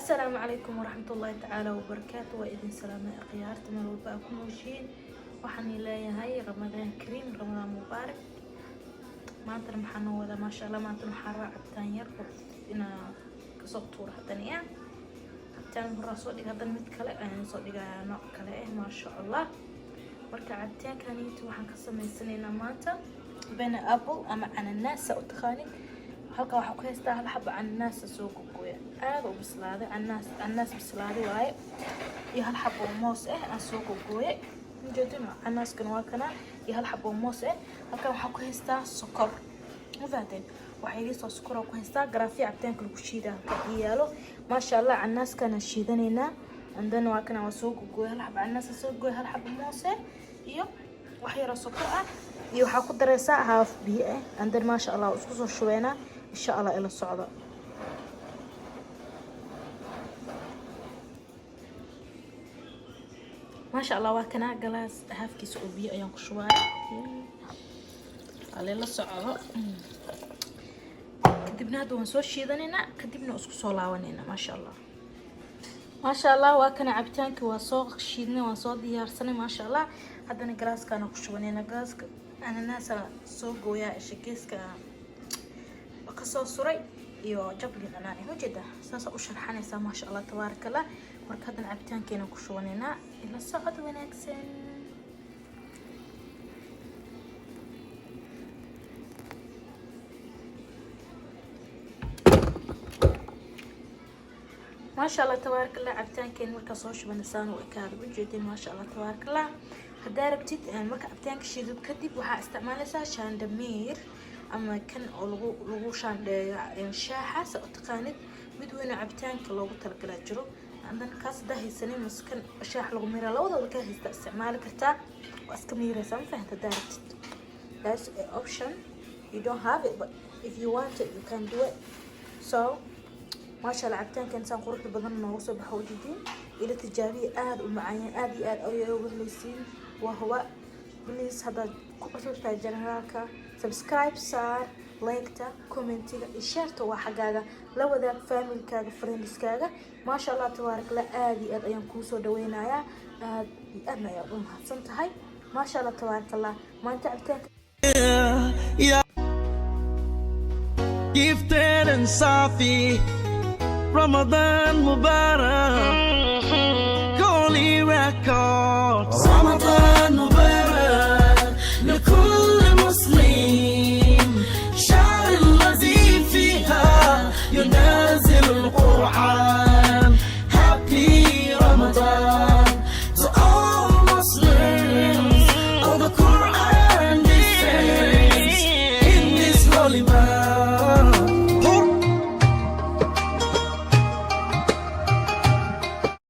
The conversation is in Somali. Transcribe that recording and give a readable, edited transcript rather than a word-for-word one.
السلام عليكم ورحمة الله تعالى وبركاته. وإذن سلامة أخيار تمروا بأكم وشين وحني لا هاي رمضان كريم رمضان مبارك. ما أنت محنا ولا ما شاء الله ما أنت محرع عبتان يركض إن كصوتور حتى عبتان بالرسول هذا المتكلة يعني صدق نوع كلاه ما شاء الله. مركع عبتان كان يتوحن قسم السنين ماتا بين أبل أما عن الناس أتخانق halka waxa ku haystaa hal xabo annaas soo gogoya aad u bislaaday annaas bislaaday waay iyo hal xabo moos aan soo gogoyay injeedino annaaskan waa kana iyo hal xabo moos halka waxa ku haystaa sokor mafahantay waxa iga soo sokor ku haystaa garaafi cabtaanka lagu shiidaa ka yaalo ma sha Allah annaaskana shiidanayna andana waa kana waa soo gogoyay hal xabo annaas soo gogoyay hal xabo moos iyo wax yar sokor iyo waxa ku dareysaa half biyo andana ma sha Allah isku soo shubeena إن شاء الله إلى الصعدة. ما شاء الله وكنا جلاس هاف كيس أوبيا أيام كشوار على الصعدة كدبنا دون سوى شيء ذنينا كدبنا أسكو صلاونينا ما شاء الله ما شاء الله وكنا عبتانك وصوغ شيدنا وصوغ ديار سنة ما شاء الله هذا جلاس كانوا كشوانينا جلاس أنا ناس سوق ويا شكيس kasoo suray iyo jabli qanaan ee wajida saas u sharxanaysa ma sha Allah tabarakallah markadan cabitaankeena ku shubanayna ila socod wanaagsan ما شاء الله tabarakallah cabitaankeena marka soo shubanaysan oo ka wajidin ma sha Allah tabarakallah hadaa rabtid marka cabitaanka shiidad kadib waxa isticmaalaysaa shandamiir أما كان لغو شان شاحة سأتقانid mid weyn cabitaanka loogu talagalay jiro عندنا kaas dahay sanay maskan shaax lagu miira labadooda ka haysta isticmaal kartaa waa iska miiraysan fahamta daartid that's an option you don't have it but if you want it you can do it so ما شاء الله cabitaanka insan qurux badan noogu soo baxo jidin ila tijaabiye aad u macaan aad iyo aad oo wehlaysiin waa huwa please hada ku cusubtaa janaalka subscribe صار لايكتا كومنتيga share waa xagaaga la wadaag familkaaga friendskaaga ma sha Allah tabaarak la aad iyo aad ayaan ku soo dhaweynaya aad iyo aad ayaan u mahadsan tahay ma sha Allah tabaarak Allah maanta abtaanka gifted and safi Ramadan Mubarak Holy Records Ramadan